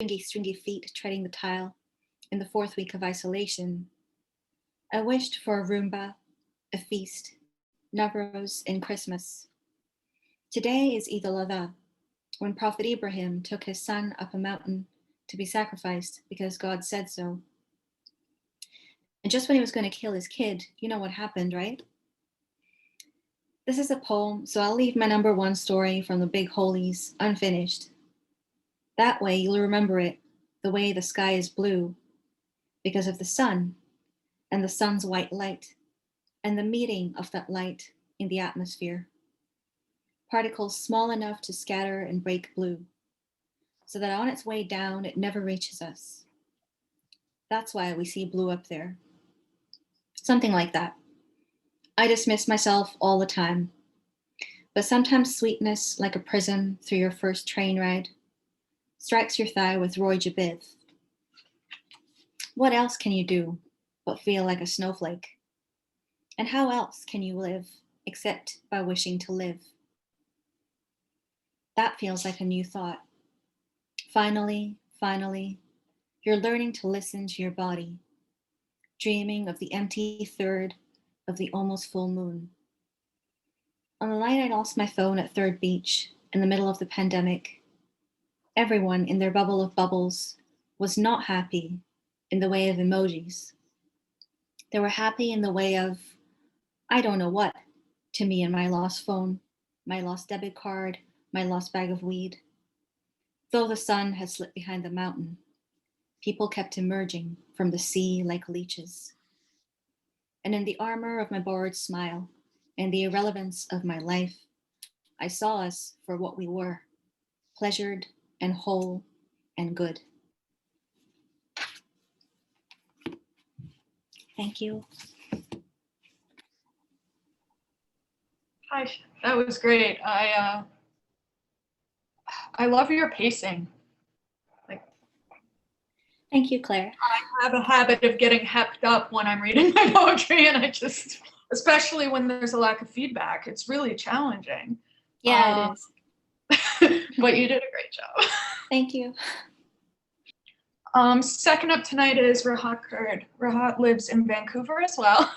stringy feet treading the tile in the 4th week of isolation. I wished for a Roomba, a feast, Navroz in Christmas. Today is Eid al-Adha, when Prophet Ibrahim took his son up a mountain to be sacrificed because God said so. And just when he was going to kill his kid, you know what happened, right? This is a poem, so I'll leave my number 1 story from the big holies unfinished. That way you'll remember it the way the sky is blue, because of the sun and the sun's white light and the meeting of that light in the atmosphere. Particles small enough to scatter and break blue, so that on its way down it never reaches us. That's why we see blue up there. Something like that. I dismiss myself all the time, but sometimes sweetness, like a prism through your first train ride, strikes your thigh with Roy Jabith. What else can you do but feel like a snowflake? And how else can you live except by wishing to live? That feels like a new thought. Finally, you're learning to listen to your body, dreaming of the empty third of the almost full moon. On the night I lost my phone at Third Beach in the middle of the pandemic, everyone in their bubble of bubbles was not happy in the way of emojis. They were happy in the way of, I don't know what, to me and my lost phone, my lost debit card, my lost bag of weed. Though the sun had slipped behind the mountain, people kept emerging from the sea like leeches. And in the armor of my borrowed smile and the irrelevance of my life, I saw us for what we were, pleasured and whole and good. Thank you. Hi, that was great. I love your pacing. Thank you, Claire. I have a habit of getting hepped up when I'm reading my poetry, and I just, especially when there's a lack of feedback, it's really challenging. Yeah, it is. But you did a great job. Thank you. Second up tonight is Rahat Kurd. Rahat lives in Vancouver as well.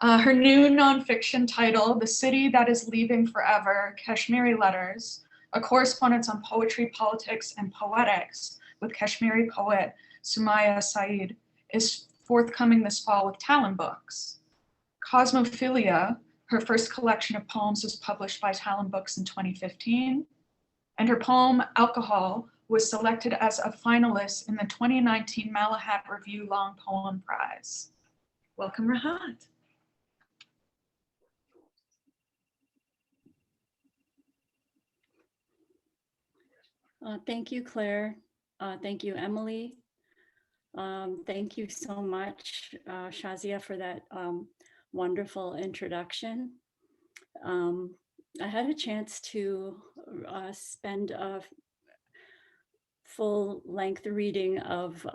Her new nonfiction title, The City That Is Leaving Forever, Kashmiri Letters, a correspondence on poetry, politics, and poetics with Kashmiri poet Sumaya Saeed, is forthcoming this fall with Talon Books. Cosmophilia, her first collection of poems, was published by Talon Books in 2015, and her poem, Alcohol, was selected as a finalist in the 2019 Malahat Review Long Poem Prize. Welcome, Rahat. Thank you, Claire. Thank you, Emily. Thank you so much, Shazia, for that wonderful introduction. I had a chance to spend a full-length reading of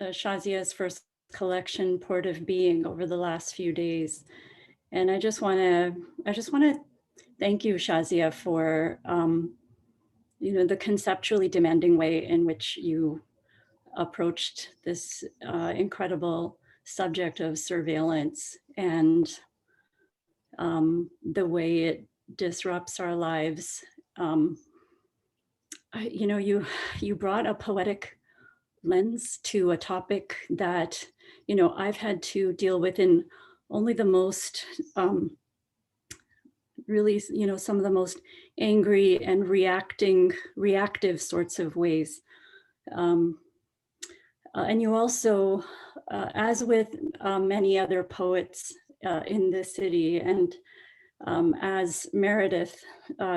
Shazia's first collection, Port of Being, over the last few days, and I just want to thank you, Shazia, for the conceptually demanding way in which you approached this incredible subject of surveillance and the way it disrupts our lives. You brought a poetic lens to a topic that, I've had to deal with in only the most, really, some of the most angry and reactive sorts of ways. And you also, as with many other poets in the city, and as Meredith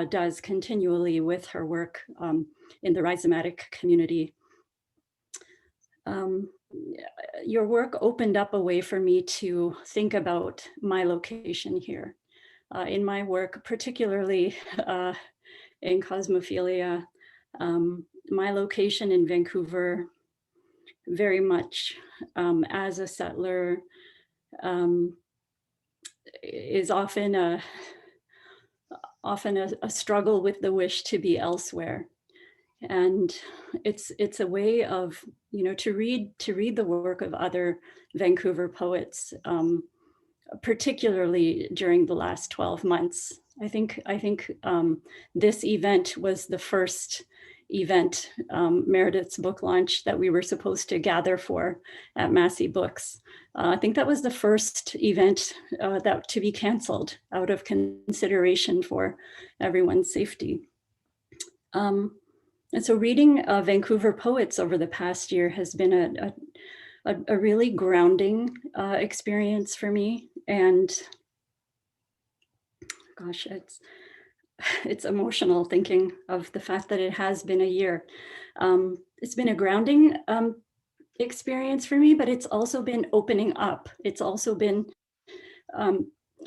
does continually with her work in the rhizomatic community, your work opened up a way for me to think about my location here. In my work, particularly in Cosmophilia, my location in Vancouver, very much as a settler, is often a struggle with the wish to be elsewhere. And it's a way of, to read the work of other Vancouver poets, particularly during the last 12 months. I think this event was the first event, Meredith's book launch, that we were supposed to gather for at Massey Books. I think that was the first event that to be canceled out of consideration for everyone's safety. And so reading Vancouver poets over the past year has been a really grounding experience for me. And gosh, it's emotional thinking of the fact that it has been a year. It's been a grounding experience for me, but it's also been opening up. It's also been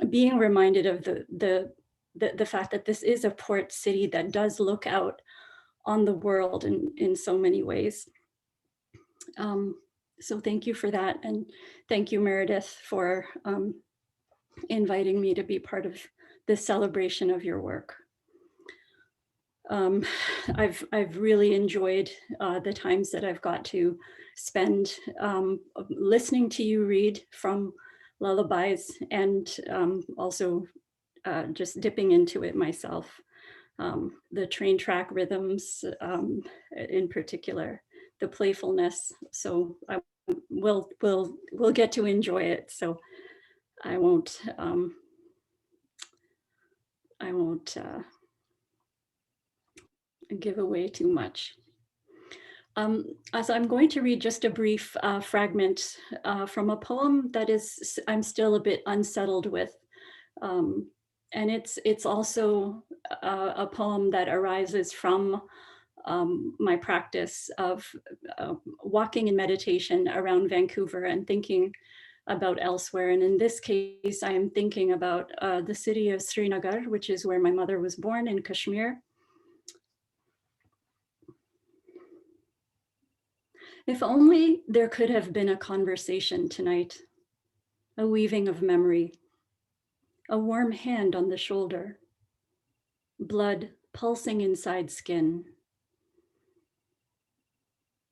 being reminded of the fact that this is a port city that does look out on the world in so many ways. So thank you for that. And thank you, Meredith, for inviting me to be part of this celebration of your work. I've really enjoyed the times that I've got to spend listening to you read from Lullabies, and also just dipping into it myself. The train track rhythms in particular, the playfulness. So we'll get to enjoy it. So I won't give away too much. So I'm going to read just a brief fragment from a poem that I'm still a bit unsettled with. And it's also a poem that arises from my practice of walking in meditation around Vancouver and thinking about elsewhere. And in this case, I am thinking about the city of Srinagar, which is where my mother was born in Kashmir. If only there could have been a conversation tonight, a weaving of memory, a warm hand on the shoulder, blood pulsing inside skin.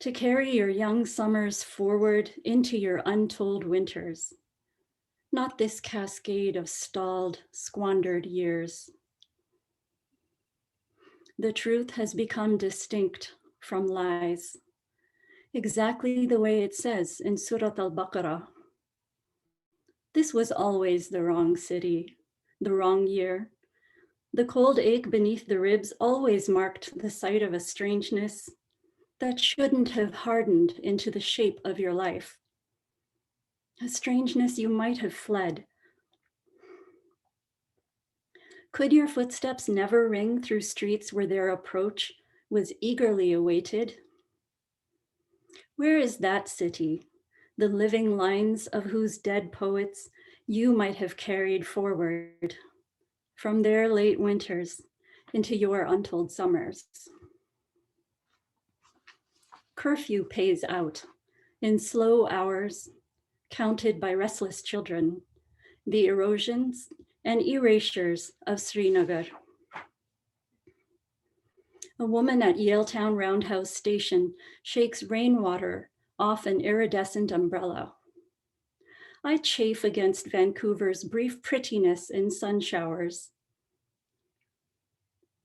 To carry your young summers forward into your untold winters, not this cascade of stalled, squandered years. The truth has become distinct from lies, exactly the way it says in Surat al-Baqarah. This was always the wrong city, the wrong year. The cold ache beneath the ribs always marked the site of a strangeness that shouldn't have hardened into the shape of your life. A strangeness you might have fled. Could your footsteps never ring through streets where their approach was eagerly awaited? Where is that city, the living lines of whose dead poets you might have carried forward from their late winters into your untold summers? Curfew pays out in slow hours, counted by restless children, the erosions and erasures of Srinagar. A woman at Yaletown Roundhouse Station shakes rainwater off an iridescent umbrella. I chafe against Vancouver's brief prettiness in sun showers.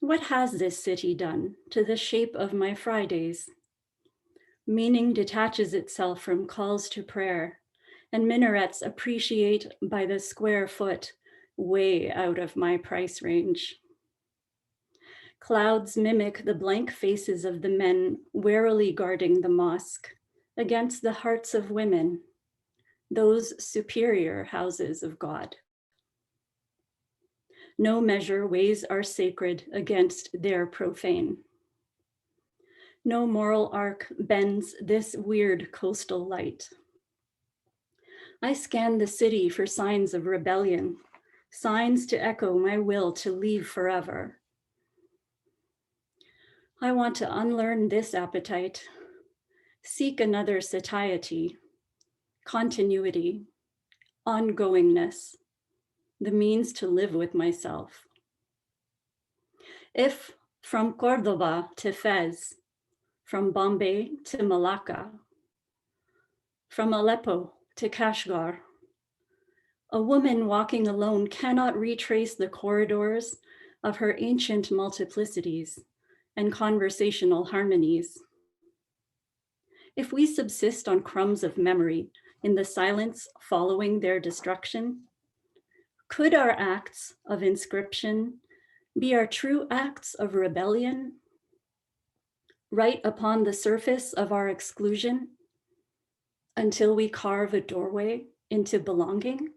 What has this city done to the shape of my Fridays? Meaning detaches itself from calls to prayer, and minarets appreciate by the square foot, way out of my price range. Clouds mimic the blank faces of the men warily guarding the mosque against the hearts of women, those superior houses of God. No measure weighs our sacred against their profane. No moral arc bends this weird coastal light. I scan the city for signs of rebellion, signs to echo my will to leave forever. I want to unlearn this appetite, seek another satiety, continuity, ongoingness, the means to live with myself. If from Cordoba to Fez, from Bombay to Malacca, from Aleppo to Kashgar. A woman walking alone cannot retrace the corridors of her ancient multiplicities and conversational harmonies. If we subsist on crumbs of memory in the silence following their destruction, could our acts of inscription be our true acts of rebellion, right upon the surface of our exclusion, until we carve a doorway into belonging?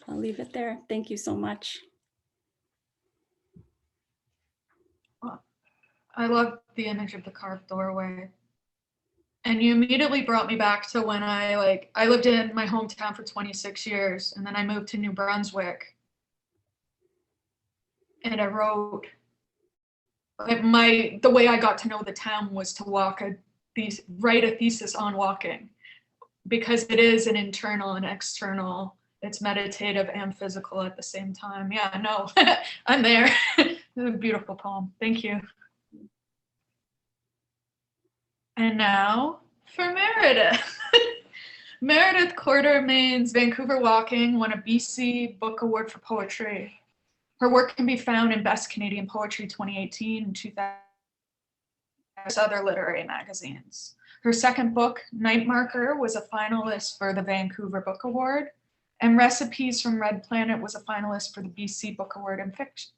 I'll leave it there. Thank you so much. I love the image of the carved doorway. And you immediately brought me back to when I lived in my hometown for 26 years, and then I moved to New Brunswick. And I wrote, the way I got to know the town was to write a thesis on walking, because it is an internal and external, it's meditative and physical at the same time. Yeah, no, I'm there. It's a beautiful poem. Thank you. And now for Meredith. Meredith Quartermaines' Vancouver Walking won a BC Book Award for Poetry. Her work can be found in Best Canadian Poetry 2018 and 2000, other literary magazines. Her second book, Night Marker, was a finalist for the Vancouver Book Award, and Recipes from Red Planet was a finalist for the BC Book Award in Fiction.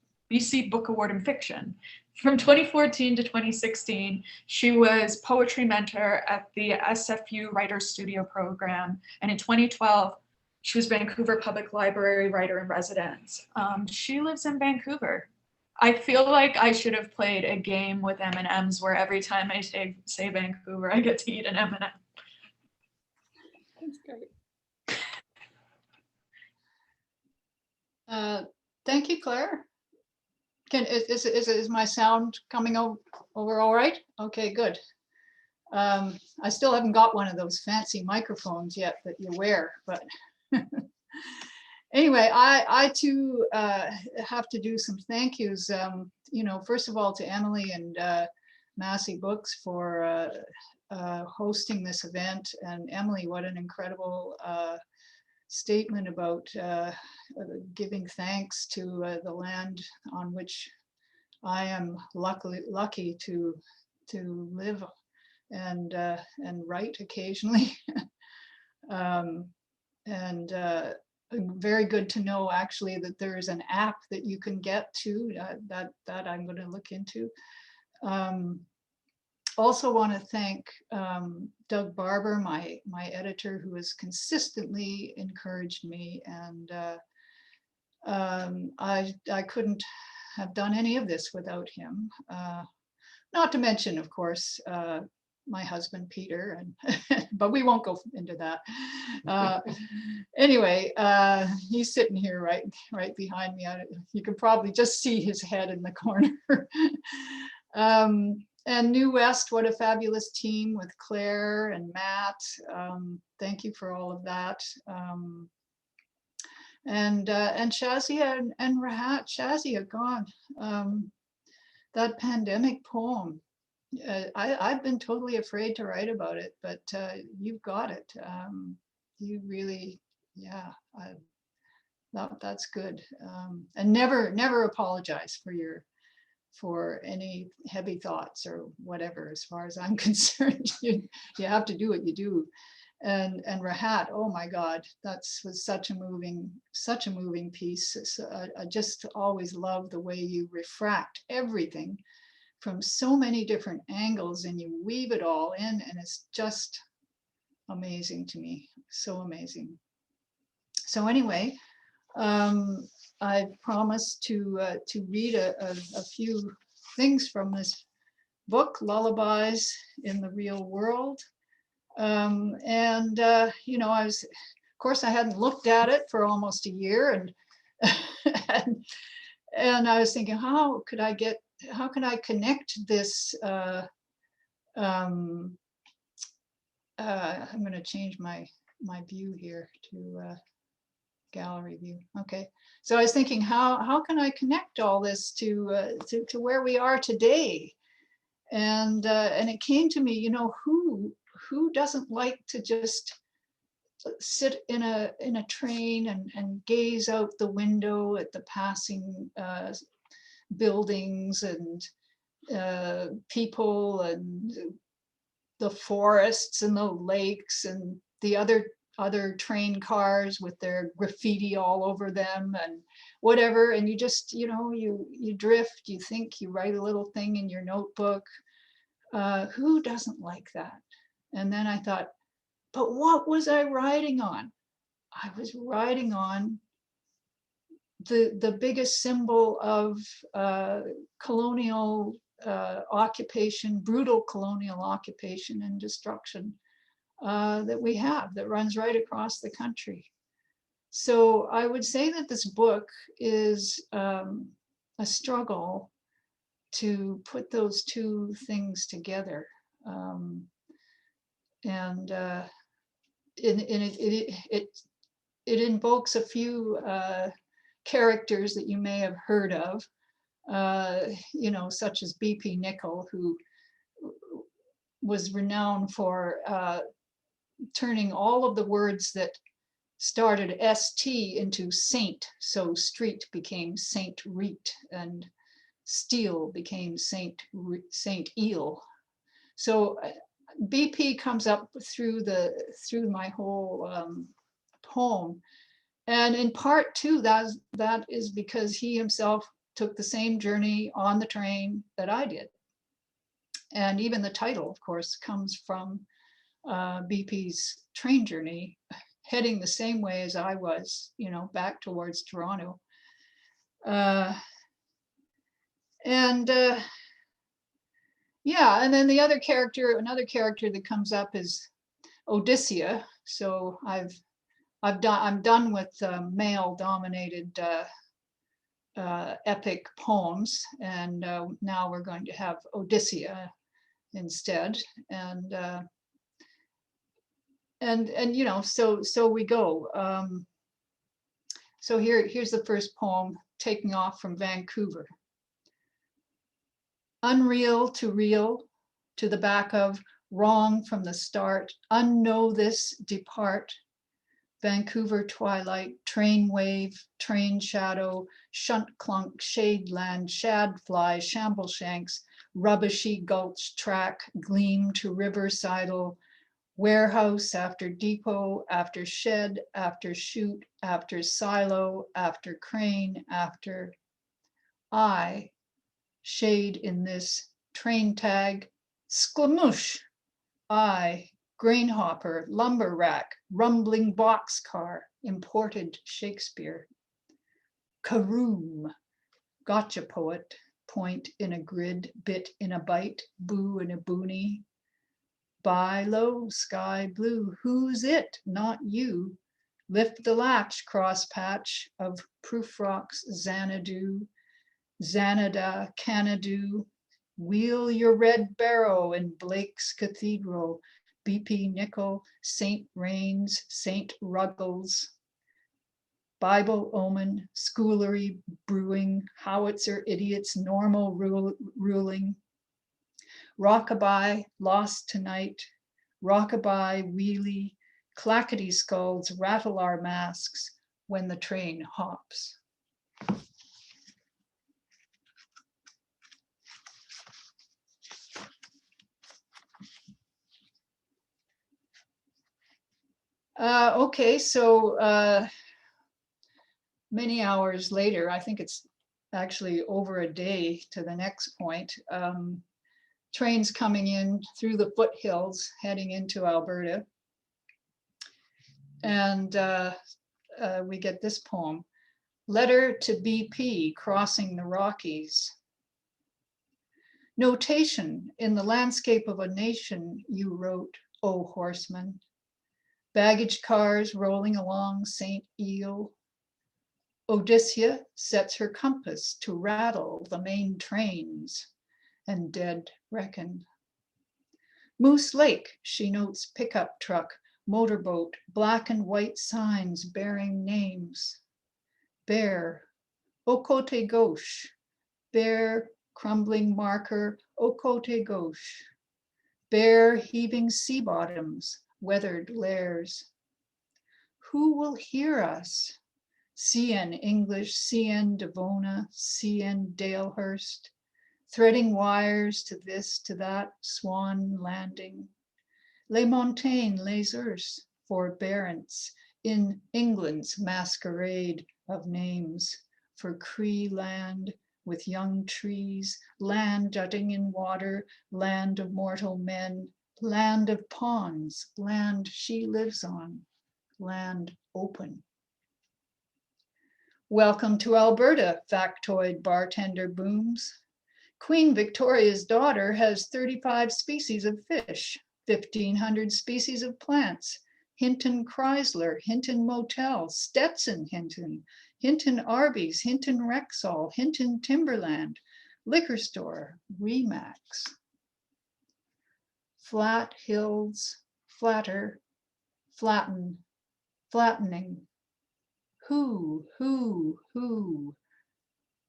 From 2014 to 2016, she was poetry mentor at the SFU Writers Studio program. And in 2012, she was Vancouver Public Library Writer in Residence. She lives in Vancouver. I feel like I should have played a game with M&Ms where every time I say Vancouver, I get to eat an M&M. That's great. Thank you, Claire. Is my sound coming over all right? Okay, good. I still haven't got one of those fancy microphones yet that you wear, but anyway, I too have to do some thank yous. First of all to Emily and Massey Books for hosting this event. And Emily, what an incredible statement about giving thanks to the land on which I am lucky to live and write occasionally. Very good to know actually that there is an app that you can get to that I'm going to look into. Also want to thank Doug Barber, my editor, who has consistently encouraged me, and I couldn't have done any of this without him. Not to mention, of course, my husband Peter, and but we won't go into that. Anyway, he's sitting here right behind me. You can probably just see his head in the corner. And New West, what a fabulous team with Claire and Matt. Thank you for all of that. And Shazia and Rahat. Shazia, God, that pandemic poem. I've been totally afraid to write about it, but you've got it. You really, yeah, that's good. And never apologize for any heavy thoughts or whatever. As far as I'm concerned, you have to do what you do. And Rahat, oh my God, was such a moving piece. I just always love the way you refract everything from so many different angles and you weave it all in, and it's just amazing to me, so amazing. So anyway, I promised to read a few things from this book, Lullabies in the Real World. Of course, I hadn't looked at it for almost a year, and I was thinking, how can I connect this? I'm going to change my view here to gallery view. Okay, so I was thinking, how can I connect all this to where we are today? And it came to me, you know, who doesn't like to just sit in a train and gaze out the window at the passing buildings and people and the forests and the lakes and the other train cars with their graffiti all over them and whatever, and you just, you know, you drift, you think, you write a little thing in your notebook. Who doesn't like that? And then I thought, but what was I writing on? I was writing on the biggest symbol of colonial occupation, brutal colonial occupation and destruction that we have, that runs right across the country. So I would say that this book is a struggle to put those two things together. And it invokes a few characters that you may have heard of, you know, such as bpNichol, who was renowned for turning all of the words that started ST into saint. So street became Saint Reet and steel became Saint Eel. So BP comes up through my whole poem. And in part too, that is because he himself took the same journey on the train that I did. And even the title, of course, comes from BP's train journey, heading the same way as I was, you know, back towards Toronto. Yeah, and then another character that comes up is Odysseus. So I'm done with male-dominated epic poems, and now we're going to have Odysseus instead, and you know, so we go. So here's the first poem, taking off from Vancouver. Unreal to real, to the back of, wrong from the start, unknow this, depart. Vancouver twilight, train wave, train shadow, shunt clunk, shade land, shad fly, shambleshanks, rubbishy gulch track, gleam to river sidle, warehouse after depot, after shed, after chute, after silo, after crane, after I, shade in this train tag, sklamoosh, I, grain hopper, lumber rack, rumbling boxcar, imported Shakespeare. Karoom, gotcha poet, point in a grid, bit in a bite, boo in a boonie. Buy low, sky blue, who's it? Not you. Lift the latch, cross patch of proof rocks, Xanadu, Xanada, Canadu. Wheel your red barrow in Blake's Cathedral, bpNichol, St. Rains, St. Ruggles, Bible omen, schoolery brewing, howitzer idiots, normal ruling, rockabye, lost tonight, rockabye, wheelie, clackety skulls, rattle our masks when the train hops. Okay, so many hours later, I think it's actually over a day to the next point, trains coming in through the foothills heading into Alberta. And we get this poem, Letter to BP, Crossing the Rockies. Notation, in the landscape of a nation, you wrote, O horseman. Baggage cars rolling along St. Eel. Odysseus sets her compass to rattle the main trains, and dead reckon. Moose Lake, she notes pickup truck, motorboat, black and white signs bearing names. Bear, Ocote Gauche, bare crumbling marker, Okote gauche, bare heaving sea bottoms, weathered lairs. Who will hear us? CN English, CN Devona, CN Dalehurst, threading wires to this, to that, Swan Landing. Les Montagnes, les Urs, forbearance in England's masquerade of names, for Cree land with young trees, land jutting in water, land of mortal men, land of ponds, land she lives on, land open. Welcome to Alberta, factoid bartender booms. Queen Victoria's daughter has 35 species of fish, 1,500 species of plants. Hinton Chrysler, Hinton Motel, Stetson Hinton, Hinton Arby's, Hinton Rexall, Hinton Timberland, liquor store, Remax. Flat hills, flatter, flatten, flattening. Who,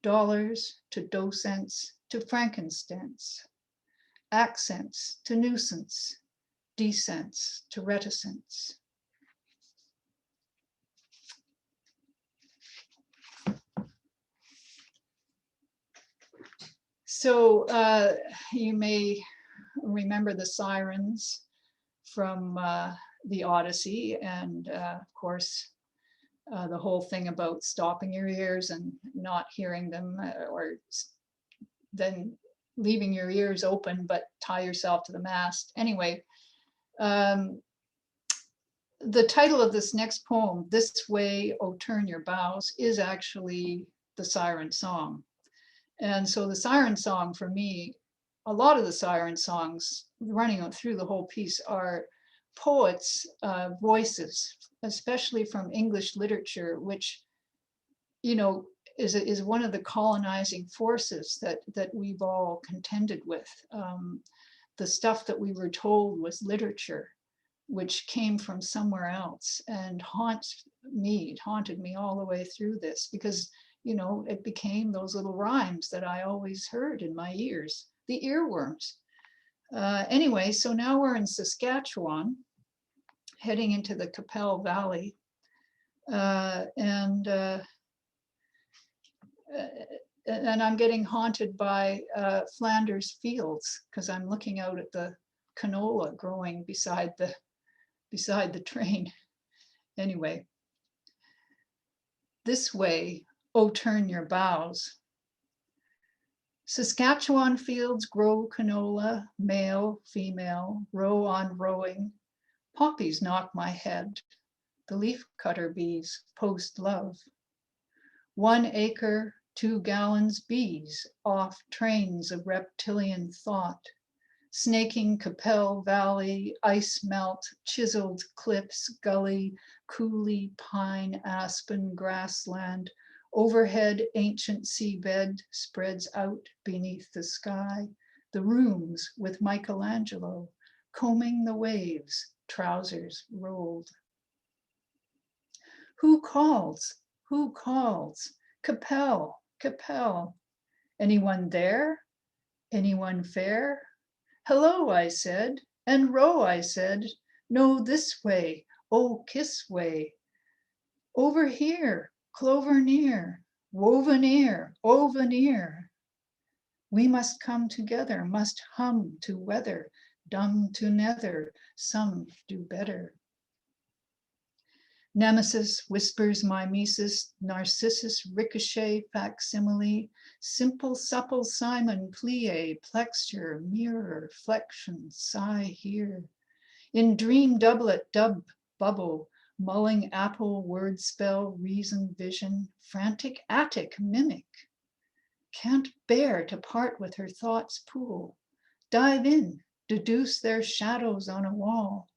dollars to docents to frankincense, accents to nuisance, descents to reticence. So you may remember the sirens from the Odyssey, and of course, the whole thing about stopping your ears and not hearing them, or then leaving your ears open, but tie yourself to the mast. Anyway, the title of this next poem, This Way, O Turn Your Bows, is actually the Siren Song. And so the Siren Song for me, a lot of the Siren Songs running through the whole piece are poets' voices, especially from English literature, which, you know, is one of the colonizing forces that we've all contended with. The stuff that we were told was literature, which came from somewhere else, and it haunted me all the way through this, because, you know, it became those little rhymes that I always heard in my ears, the earworms. Anyway, so now we're in Saskatchewan, heading into the Qu'Appelle Valley, and I'm getting haunted by Flanders fields, because I'm looking out at the canola growing beside the train. Anyway, this way, oh, turn your bows. Saskatchewan fields grow canola, male, female, row on rowing. Poppies knock my head. The leaf cutter bees post love. 1 acre, 2 gallons bees off trains of reptilian thought, snaking Qu'Appelle Valley, ice melt, chiseled cliffs, gully, coulee, pine, aspen, grassland. Overhead, ancient seabed spreads out beneath the sky. The rooms with Michelangelo, combing the waves, trousers rolled. Who calls? Who calls? Qu'Appelle, Qu'Appelle. Anyone there? Anyone fair? Hello, I said, and row, I said. No, this way, oh, kiss way. Over here, clover near, woven ear, oven ear. We must come together, must hum to weather, dumb to nether, some do better. Nemesis whispers mimesis, Narcissus ricochet facsimile, simple supple Simon plie, plexure, mirror, flexion, sigh here. In dream doublet, dub, bubble, mulling apple, word spell, reason, vision, frantic attic, mimic. Can't bear to part with her thoughts pool. Dive in, deduce their shadows on a wall.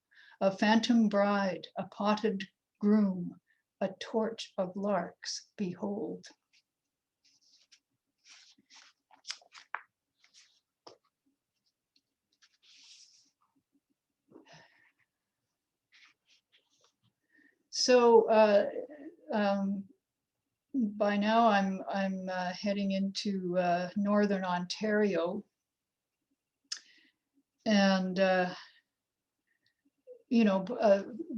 A phantom bride, a potted groom, a torch of larks, behold. So by now I'm heading into northern Ontario, And you know,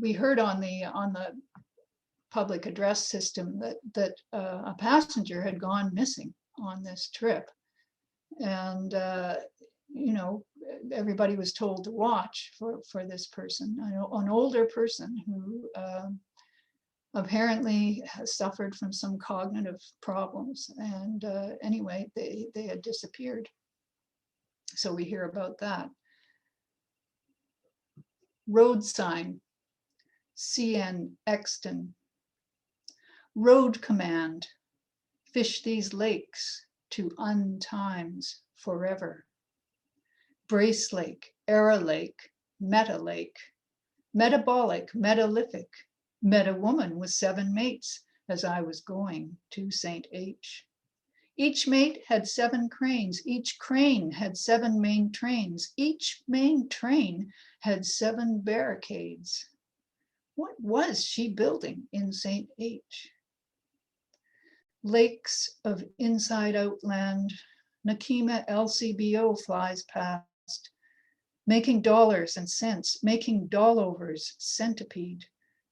we heard on the public address system that a passenger had gone missing on this trip, and you know, everybody was told to watch for this person, an older person who apparently has suffered from some cognitive problems, and anyway, they had disappeared. So we hear about that. Road sign, CN Exton. Road command, fish these lakes to untimes forever. Brace Lake, Era Lake, Meta Lake, metabolic, metalithic, met a woman with 7 mates as I was going to St. H. Each mate had 7 cranes, each crane had 7 main trains, each main train had 7 barricades. What was she building in St. H? Lakes of inside out land, Nakima LCBO flies past, making dollars and cents, making dollovers centipede,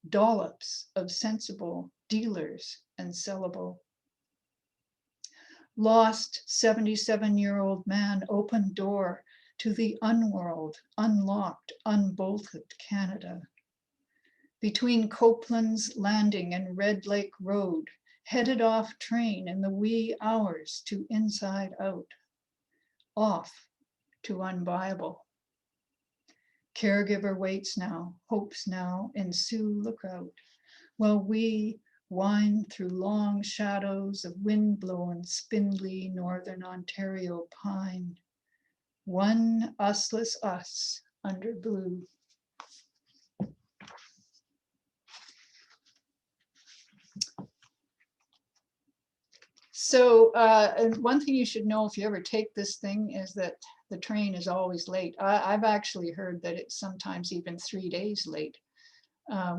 dollops of sensible dealers and sellable. Lost 77-year-old man opened door to the unworld, unlocked, unbolted Canada. Between Copeland's Landing and Red Lake Road, headed off train in the wee hours to inside out, off to unviable. Caregiver waits now, hopes now, and Sue look out, while we wind through long shadows of wind-blown, spindly Northern Ontario pine. One usless us under blue. So, and one thing you should know if you ever take this thing is that the train is always late. I've actually heard that it's sometimes even 3 days late.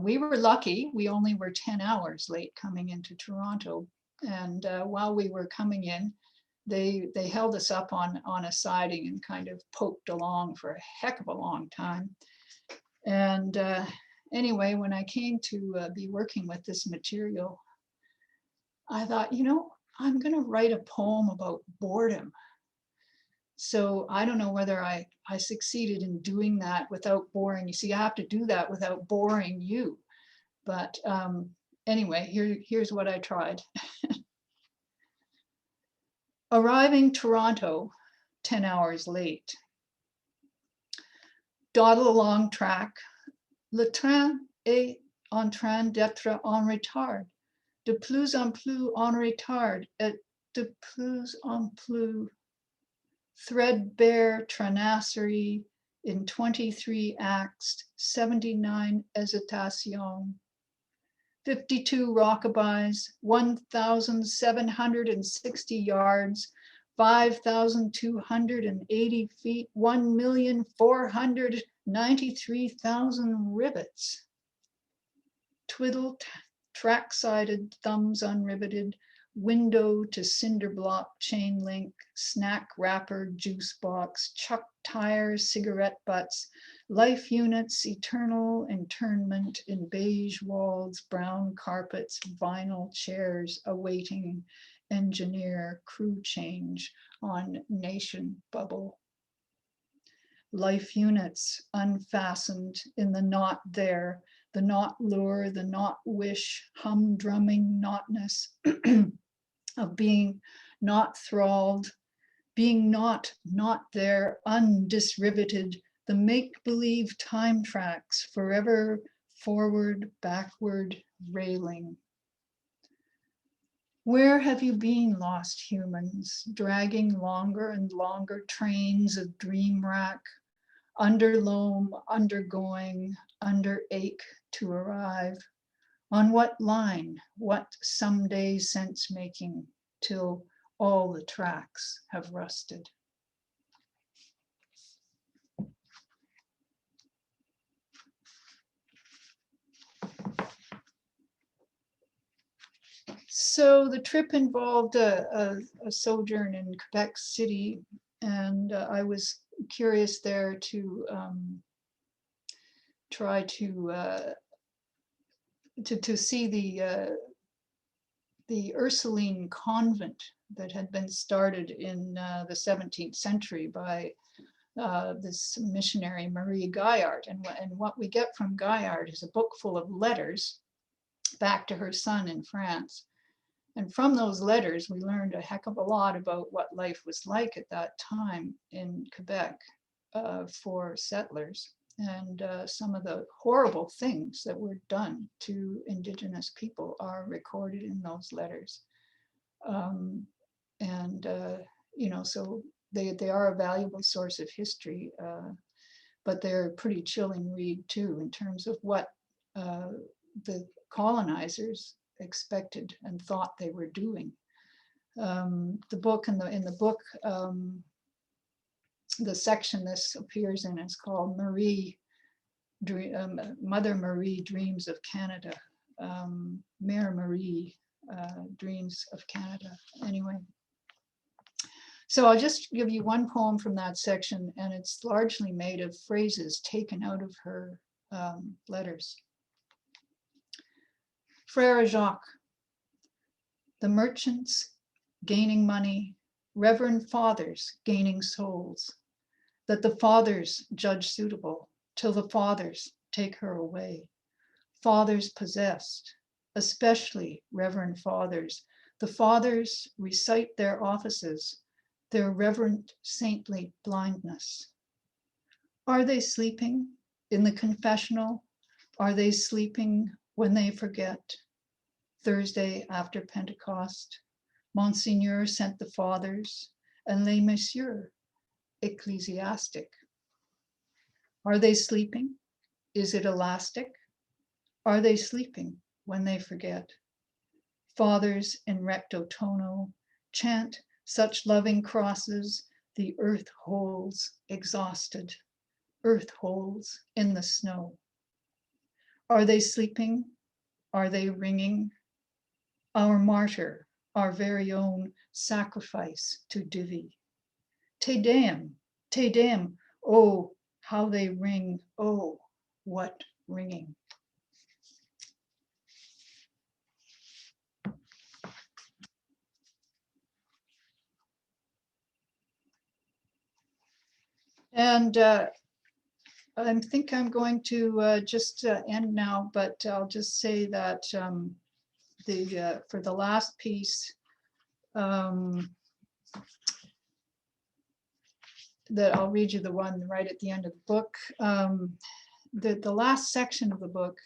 We were lucky, we only were 10 hours late coming into Toronto. And while we were coming in, they held us up on a siding and kind of poked along for a heck of a long time. And anyway, when I came to be working with this material, I thought, you know, I'm going to write a poem about boredom. So I don't know whether I succeeded in doing that without boring. You see, I have to do that without boring you. But anyway, here's what I tried. Arriving Toronto 10 hours late. Dawdle along track. Le train est en train d'être en retard. De plus en plus en retard et de plus en plus. Threadbare Tranassery in 23 acts, 79 hesitations, 52 rockabys, 1,760 yards, 5,280 feet, 1,493,000 rivets. Twiddle track-sided, thumbs unriveted, window to cinder block chain link, snack wrapper, juice box, chuck tires, cigarette butts, life units, eternal internment in beige walls, brown carpets, vinyl chairs, awaiting engineer crew change on nation bubble. Life units unfastened in the not there, the not lure, the not wish, humdrumming notness of being not thralled, being not there, undisriveted, the make-believe time tracks, forever forward, backward, railing. Where have you been, lost humans, dragging longer and longer trains of dream rack, under loam, undergoing, under ache to arrive? On what line, what someday sense making, till all the tracks have rusted? So the trip involved a sojourn in Quebec City, and I was curious there to try to see the Ursuline convent that had been started in the 17th century by this missionary Marie Gaillard. And what we get from Gaillard is a book full of letters back to her son in France. And from those letters, we learned a heck of a lot about what life was like at that time in Quebec for settlers, and some of the horrible things that were done to Indigenous people are recorded in those letters. You know, so they are a valuable source of history, but they're a pretty chilling read too, in terms of what the colonizers expected and thought they were doing. The book in the book, the section this appears in is called Mother Marie Dreams of Canada. Mère Marie Dreams of Canada. Anyway, so I'll just give you one poem from that section, and it's largely made of phrases taken out of her letters. Frère Jacques, the merchants gaining money, reverend fathers gaining souls, that the fathers judge suitable till the fathers take her away. Fathers possessed, especially reverend fathers, the fathers recite their offices, their reverent saintly blindness. Are they sleeping in the confessional? Are they sleeping when they forget? Thursday after Pentecost, Monseigneur sent the fathers and les messieurs ecclesiastic. Are they sleeping? Is it elastic? Are they sleeping when they forget? Fathers in recto tono chant such loving crosses, the earth holds exhausted, earth holds in the snow. Are they sleeping? Are they ringing? Our martyr, our very own sacrifice to Divi. Te Deum, oh, how they ring, oh, what ringing. And I think I'm going to just end now, but I'll just say that for the last piece, that I'll read you the one right at the end of the book. The last section of the book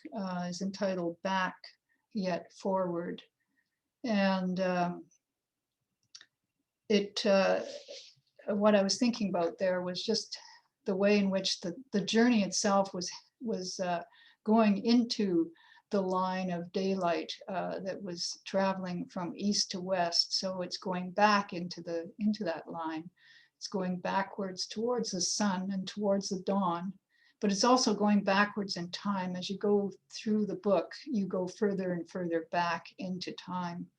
is entitled Back Yet Forward. And what I was thinking about there was just the way in which the journey itself was going into the line of daylight that was traveling from east to west. So it's going back into that line. It's going backwards towards the sun and towards the dawn, but it's also going backwards in time. As you go through the book, you go further and further back into time.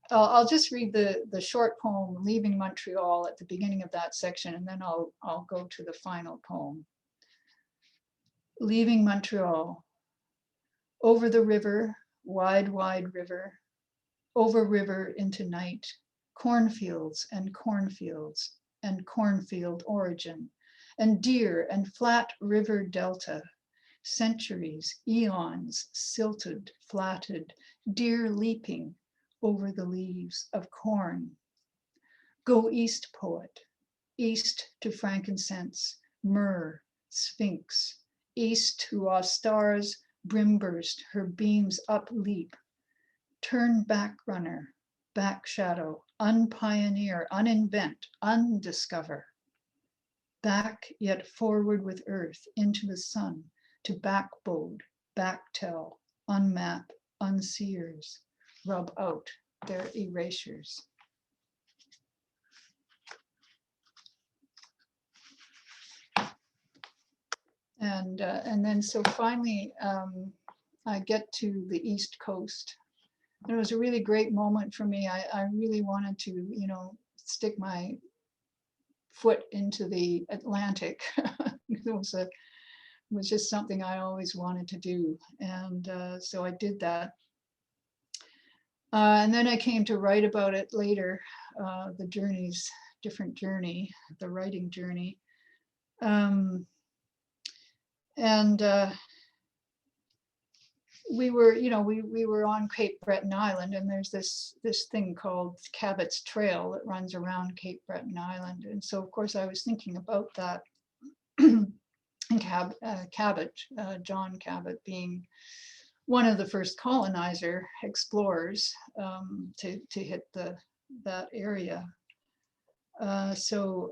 I'll just read the short poem, Leaving Montreal, at the beginning of that section, and then I'll go to the final poem. Leaving Montreal. Over the river, wide, wide river, over river into night, cornfields and cornfields and cornfield origin, and deer and flat river delta, centuries, eons, silted, flatted, deer leaping over the leaves of corn. Go east, poet, east to frankincense, myrrh, sphinx, east to Ostar's brimburst, her beams upleap. Turn back runner, back shadow, unpioneer, uninvent, undiscover. Back yet forward with earth into the sun, to backbode, backtell, unmap, unseers, rub out their erasures. And then so finally, I get to the East Coast, it was a really great moment for me. I really wanted to, you know, stick my foot into the Atlantic. It was just something I always wanted to do. And so I did that. And then I came to write about it later, the journeys, different journey, the writing journey. We were, you know, we were on Cape Breton Island, and there's this thing called Cabot's Trail that runs around Cape Breton Island. And so, of course, I was thinking about that. And Cabot, John Cabot, being one of the first colonizer explorers to hit that area. So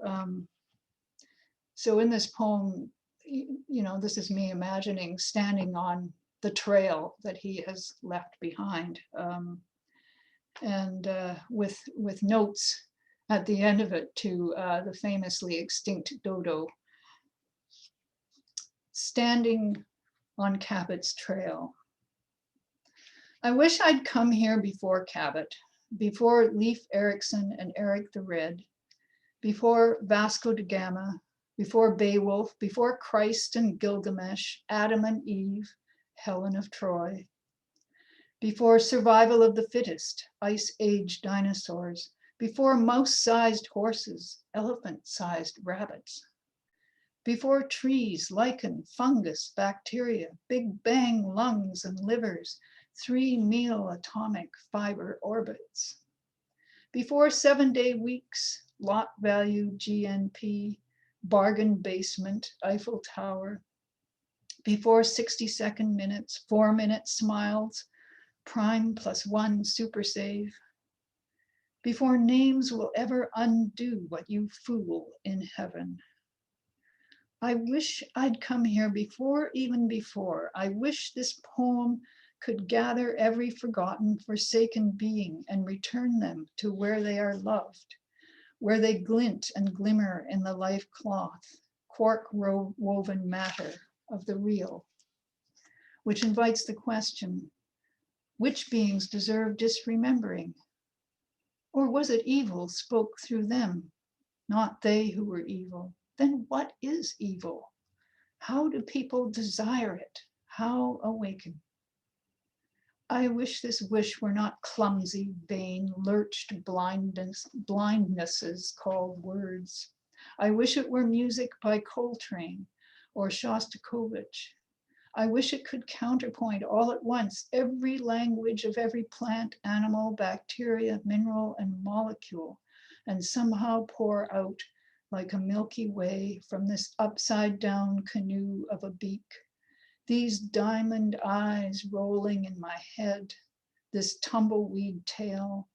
in this poem, you know, this is me imagining standing on the trail that he has left behind, and with notes at the end of it to the famously extinct dodo. Standing on Cabot's trail. I wish I'd come here before Cabot, before Leif Erikson and Eric the Red, before Vasco da Gama, before Beowulf, before Christ and Gilgamesh, Adam and Eve, Helen of Troy, before survival of the fittest, ice age dinosaurs, before mouse-sized horses, elephant-sized rabbits, before trees, lichen, fungus, bacteria, Big Bang lungs and livers, 3 meal atomic fiber orbits, before 7-day weeks, lot value GNP, bargain basement, Eiffel Tower, before 60-second minutes, 4-minute smiles, prime +1 super save, before names will ever undo what you fool in heaven. I wish I'd come here before, even before. I wish this poem could gather every forgotten, forsaken being and return them to where they are loved, where they glint and glimmer in the life cloth, quark woven matter of the real, which invites the question, which beings deserve disremembering? Or was it evil spoke through them, not they who were evil? Then what is evil? How do people desire it? How awaken? I wish this wish were not clumsy, vain, lurched blindnesses called words. I wish it were music by Coltrane or Shostakovich. I wish it could counterpoint all at once every language of every plant, animal, bacteria, mineral, and molecule, and somehow pour out like a Milky Way from this upside down canoe of a beak, these diamond eyes rolling in my head, this tumbleweed tail,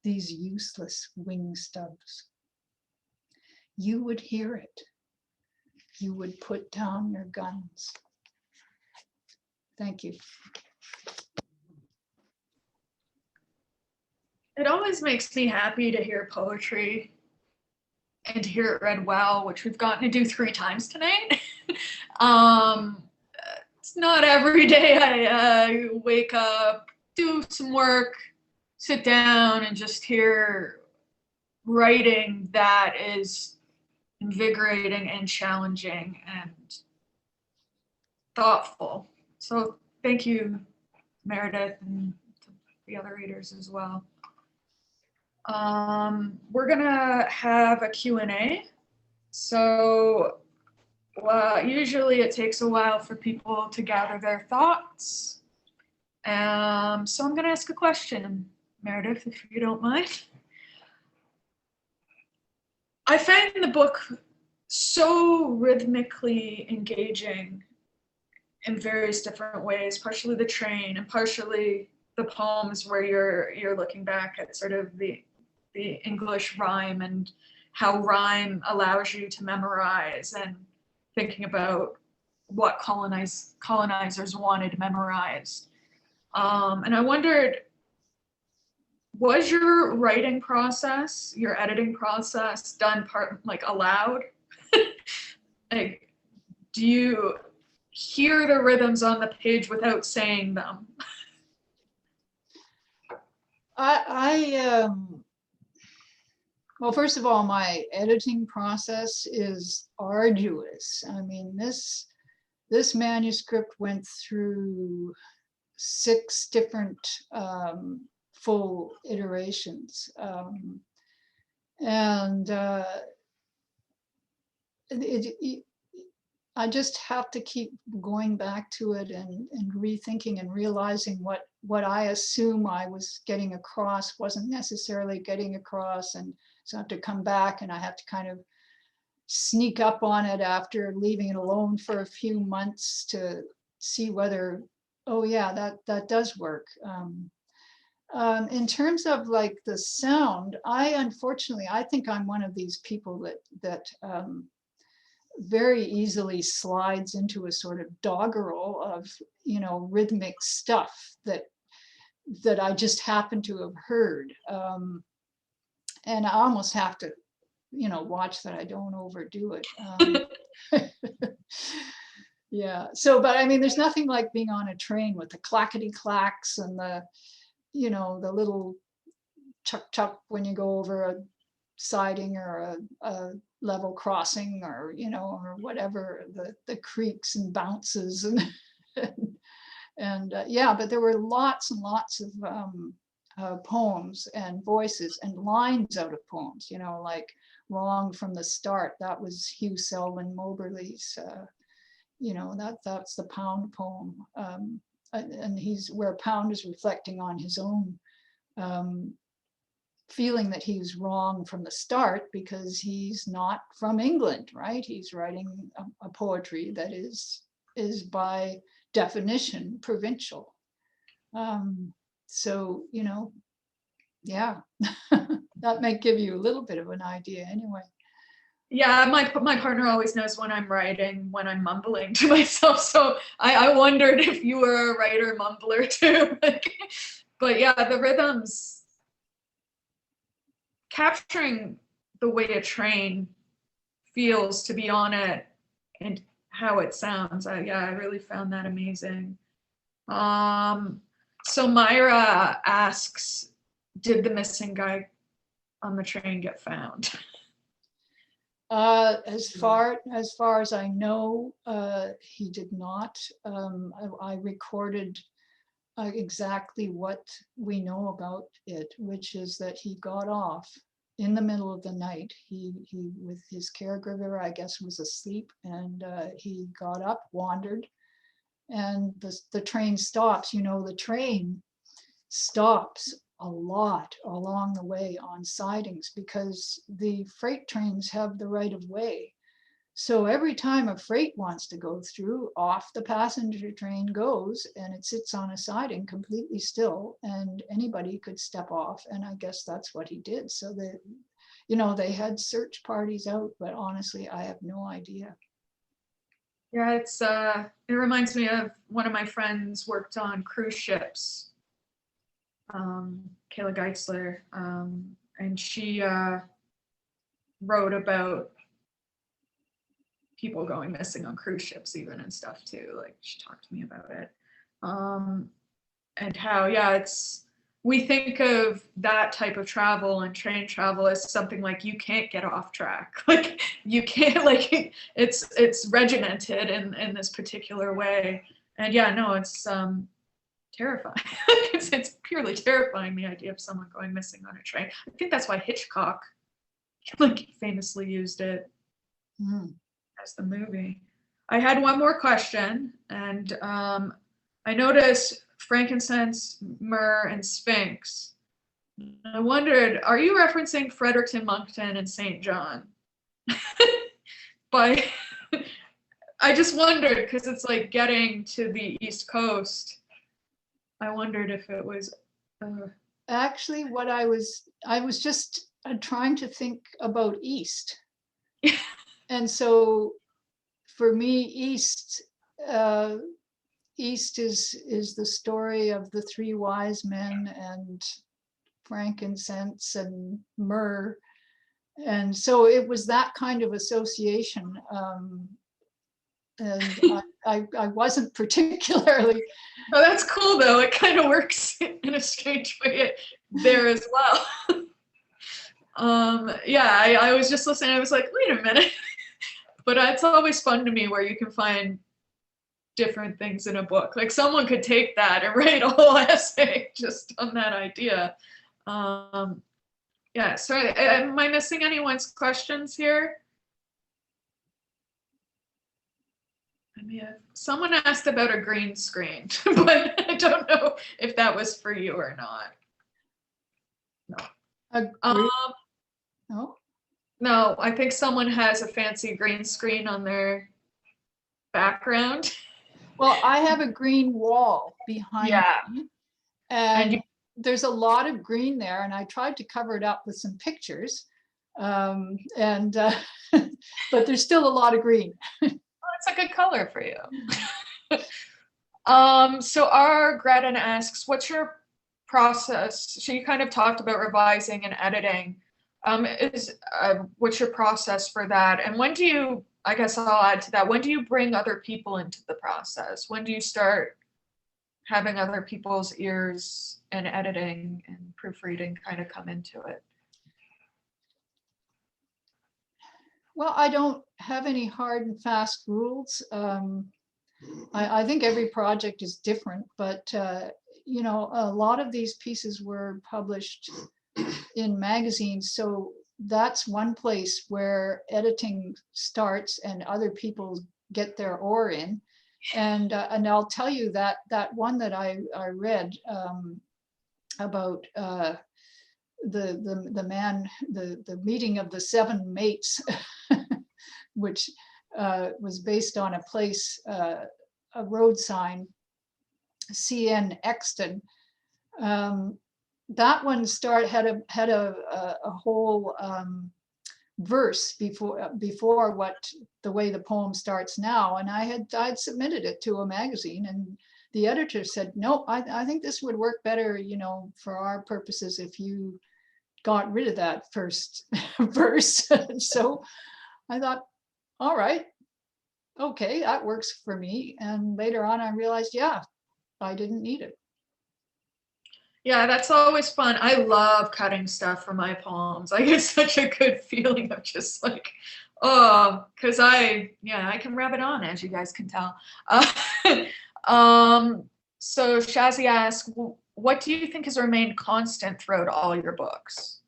these useless wing stubs. You would hear it. You would put down your guns. Thank you. It always makes me happy to hear poetry and to hear it read well, which we've gotten to do 3 times tonight. It's not every day I wake up, do some work, sit down and just hear writing that is invigorating and challenging and thoughtful. So thank you, Meredith, and the other readers as well. We're gonna have a Q&A. So usually it takes a while for people to gather their thoughts. So I'm gonna ask a question, Meredith, if you don't mind. I find the book so rhythmically engaging in various different ways, partially the train and partially the poems where you're looking back at sort of the English rhyme and how rhyme allows you to memorize and thinking about what colonizers wanted memorized. And I wondered, was your writing process, your editing process done aloud? Like, do you hear the rhythms on the page without saying them? Well, first of all, my editing process is arduous. I mean, this manuscript went through 6 different full iterations. And I just have to keep going back to it and rethinking and realizing what I assume I was getting across wasn't necessarily getting across. And so I have to come back and I have to kind of sneak up on it after leaving it alone for a few months to see whether, oh yeah, that does work. In terms of like the sound, unfortunately, I think I'm one of these people that very easily slides into a sort of doggerel of, rhythmic stuff that I just happen to have heard. And I almost have to, watch that I don't overdo it. Yeah. So, but I mean, there's nothing like being on a train with the clackety clacks and the little chuck chuck when you go over a siding or a level crossing, or or whatever, the creaks and bounces and yeah, but there were lots and lots of poems and voices and lines out of poems, like Wrong from the Start. That was Hugh Selwyn Moberly's, that's the Pound poem. And where Pound is reflecting on his own feeling that he's wrong from the start because he's not from England, right? He's writing a poetry that is by definition provincial. So, yeah, that might give you a little bit of an idea anyway. Yeah, my partner always knows when I'm writing, when I'm mumbling to myself. So I wondered if you were a writer mumbler too. But yeah, the rhythms, capturing the way a train feels to be on it and how it sounds. I really found that amazing. So Myra asks, did the missing guy on the train get found? As far as I know, he did not. I recorded exactly what we know about it, which is that he got off in the middle of the night. He with his caregiver, I guess, was asleep, and he got up, wandered, and the train stops. The train stops a lot along the way on sidings because the freight trains have the right of way. So every time a freight wants to go through, off the passenger train goes, and it sits on a siding completely still, and anybody could step off. And I guess that's what he did. So they had search parties out, but honestly, I have no idea. Yeah, it reminds me of one of my friends worked on cruise ships, Kayla Geitzler, and she wrote about people going missing on cruise ships even and stuff too. Like, she talked to me about it. And how, we think of that type of travel and train travel as something like you can't get off track. Like, you can't, like, it's regimented in this particular way. And yeah, no, it's terrifying. It's purely terrifying, the idea of someone going missing on a train. I think that's why Hitchcock famously used it as the movie. I had one more question, and I noticed frankincense, myrrh, and sphinx. I wondered, are you referencing Fredericton, Moncton, and St. John? But I just wondered, because it's like getting to the East Coast. I wondered if it was actually what I was just trying to think about East. And so for me, East is the story of the 3 wise men and frankincense and myrrh. And so it was that kind of association. And I wasn't particularly. Oh, that's cool though. It kind of works in a strange way. there as well. Yeah, I was just listening. I was like, wait a minute. But it's always fun to me where you can find different things in a book. Like someone could take that and write a whole essay just on that idea. Yeah, sorry, am I missing anyone's questions here? I mean, someone asked about a green screen, but I don't know if that was for you or not. No. No? No, I think someone has a fancy green screen on their background. Well, I have a green wall behind Yeah. me, And and there's a lot of green there, and I tried to cover it up with some pictures, but there's still a lot of green. That's a good color for you. So our Greta asks, what's your process? So you kind of talked about revising and editing. What's your process for that? And when do you, I guess I'll add to that, when do you bring other people into the process? When do you start having other people's ears and editing and proofreading kind of come into it? Well, I don't have any hard and fast rules. I think every project is different, but you know, a lot of these pieces were published in magazines, so that's one place where editing starts and other people get their oar in. And I'll tell you that one that I read about the man, the meeting of the seven mates, which was based on a place, a road sign, CN Exton. That one had a whole verse before the way the poem starts now, and I'd submitted it to a magazine, and the editor said, no, I think this would work better, you know, for our purposes if you got rid of that first verse. So I thought, all right, okay, that works for me. And later on I realized, yeah, I didn't need it. Yeah, that's always fun. I love cutting stuff for my poems. I get such a good feeling of just like, oh, because I can rub it on, as you guys can tell. So Shazia asks, what do you think has remained constant throughout all your books?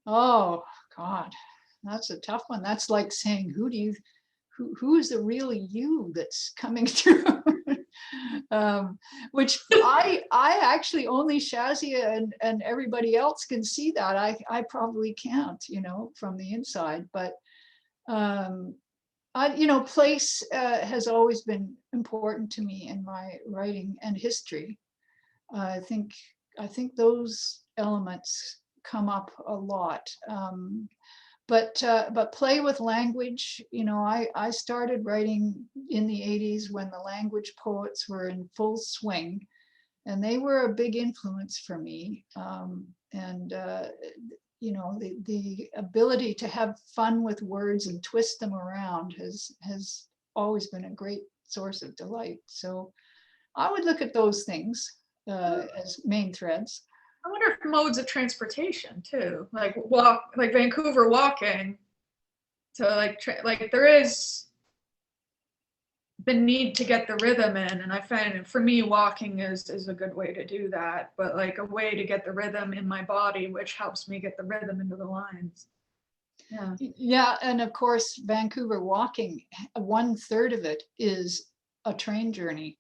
Oh God, that's a tough one. That's like saying, who is the real you that's coming through? Which I actually, only Shazia and everybody else can see that. I probably can't, you know, from the inside. But you know, place has always been important to me in my writing, and history. I think those elements come up a lot. But play with language, you know, I started writing in the 80s when the language poets were in full swing, and they were a big influence for me. You know, the ability to have fun with words and twist them around has always been a great source of delight. So I would look at those things as main threads. I wonder if modes of transportation too, like Vancouver walking. So like there is the need to get the rhythm in, and I find for me walking is a good way to do that. But like a way to get the rhythm in my body, which helps me get the rhythm into the lines. Yeah. Yeah, and of course, Vancouver walking, 1/3 of it is a train journey.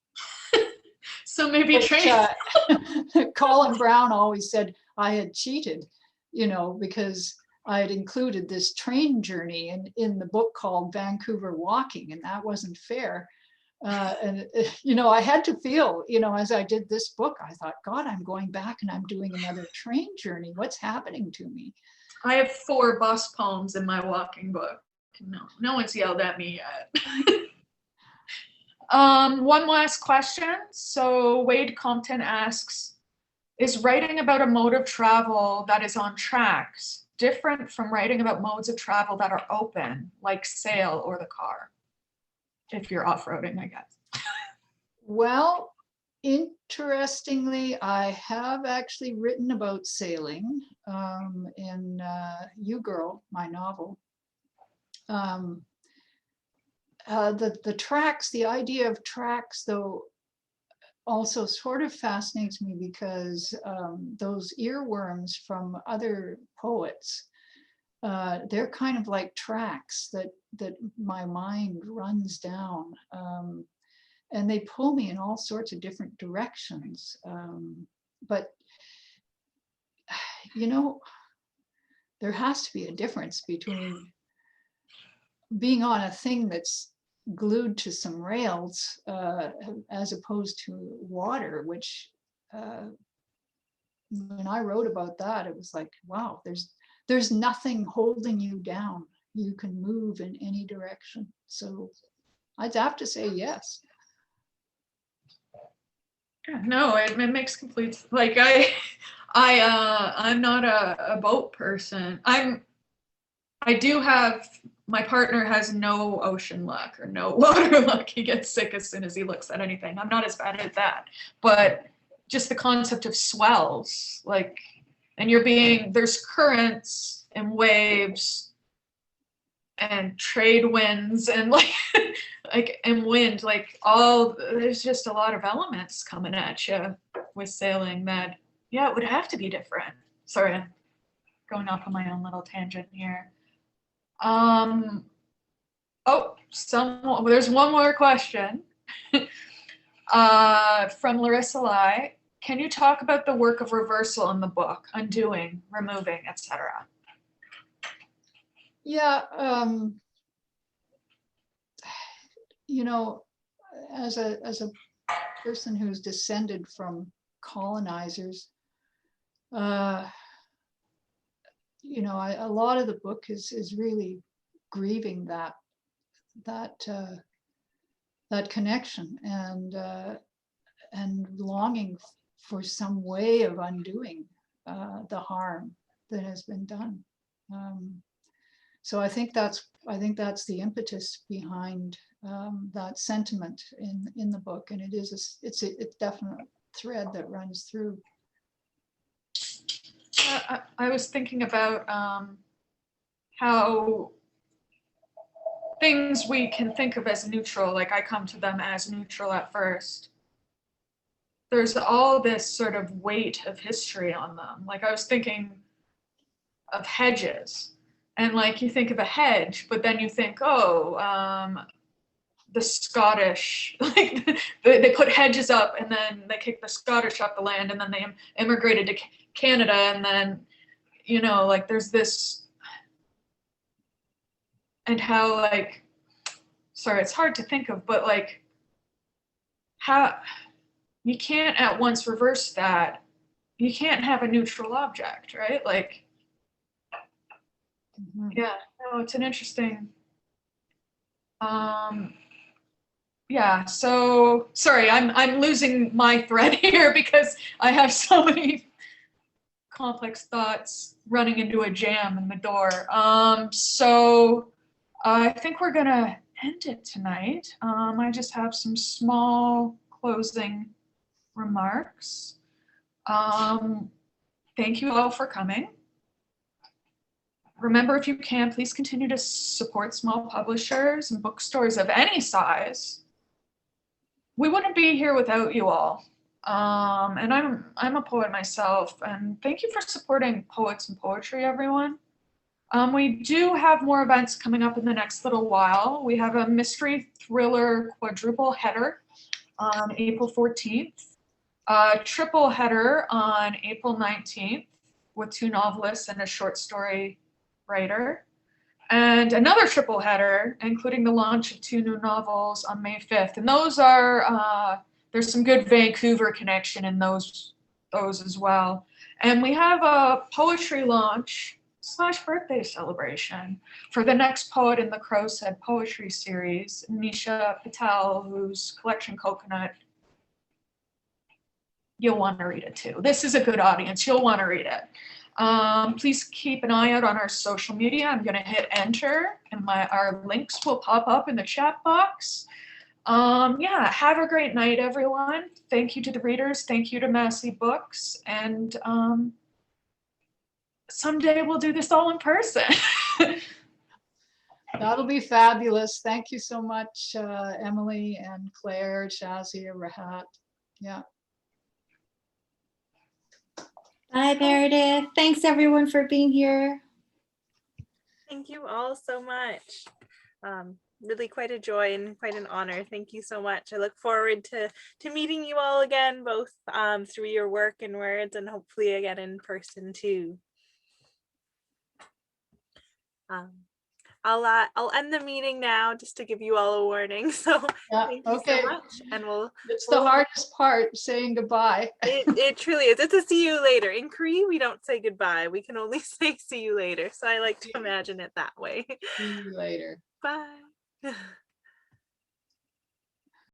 So maybe train. Colin Brown always said I had cheated, you know, because I had included this train journey in the book called Vancouver Walking, and that wasn't fair. And you know, I had to feel, you know, as I did this book, I thought, God, I'm going back and I'm doing another train journey. What's happening to me? I have 4 bus poems in my walking book. No one's yelled at me yet. One last question. So Wade Compton asks, is writing about a mode of travel that is on tracks different from writing about modes of travel that are open, like sail or the car? If you're off-roading, I guess. Well, Interestingly, I have actually written about sailing in You Girl, my novel. The tracks, the idea of tracks, though, also sort of fascinates me because those earworms from other poets, they're kind of like tracks that my mind runs down, and they pull me in all sorts of different directions. But you know, there has to be a difference between being on a thing that's glued to some rails as opposed to water, which when I wrote about that, it was like, wow, there's nothing holding you down. You can move in any direction. So I'd have to say yes. Yeah, no, it makes complete, like I'm not a boat person. I do have, my partner has no ocean luck or no water luck. He gets sick as soon as he looks at anything. I'm not as bad at that. But just the concept of swells, like, and there's currents and waves and trade winds and like, and wind, like there's just a lot of elements coming at you with sailing that, yeah, it would have to be different. Sorry, I'm going off on my own little tangent here. Oh, there's one more question from Larissa Lai. Can you talk about the work of reversal in the book, undoing, removing, etc.? Yeah, you know, as a person who's descended from colonizers, you know, a lot of the book is really grieving that connection and longing for some way of undoing the harm that has been done. So I think that's the impetus behind that sentiment in the book, and it's a definite thread that runs through. I was thinking about how things we can think of as neutral, like I come to them as neutral at first, there's all this sort of weight of history on them. Like I was thinking of hedges, and like you think of a hedge, but then you think, oh, the Scottish, like they put hedges up and then they kicked the Scottish off the land and then they immigrated to Canada, and then, you know, like there's this, and how like, sorry, it's hard to think of, but like how you can't at once reverse that. You can't have a neutral object, right? Like, yeah, no, it's an interesting, yeah, so sorry, I'm losing my thread here because I have so many complex thoughts running into a jam in the door. So I think we're gonna end it tonight. I just have some small closing remarks. Thank you all for coming. Remember, if you can, please continue to support small publishers and bookstores of any size. We wouldn't be here without you all. And I'm a poet myself, and thank you for supporting poets and poetry, everyone. We do have more events coming up in the next little while. We have a mystery thriller quadruple header on April 14th, a triple header on April 19th with 2 novelists and a short story writer, and another triple header, including the launch of 2 new novels on May 5th. And those are, there's some good Vancouver connection in those as well. And we have a poetry launch / birthday celebration for the next poet in the Crow's Head poetry series, Nisha Patel, whose collection Coconut, you'll want to read it too. This is a good audience, you'll want to read it. Please keep an eye out on our social media. I'm going to hit enter and our links will pop up in the chat box. Yeah, have a great night, everyone. Thank you to the readers. Thank you to Massey Books. And someday we'll do this all in person. That'll be fabulous. Thank you so much, Emily and Claire, Shazia, Rahat. Yeah. Bye, Meredith. Thanks everyone for being here. Thank you all so much. Really quite a joy and quite an honor. Thank you so much. I look forward to meeting you all again, both through your work and words, and hopefully again in person too. I'll end the meeting now just to give you all a warning. So Yeah, thank you okay. so much, and It's the hardest part, saying goodbye. it truly is. It's a see you later. In Cree, we don't say goodbye. We can only say see you later. So I like to imagine it that way. See you later. Bye.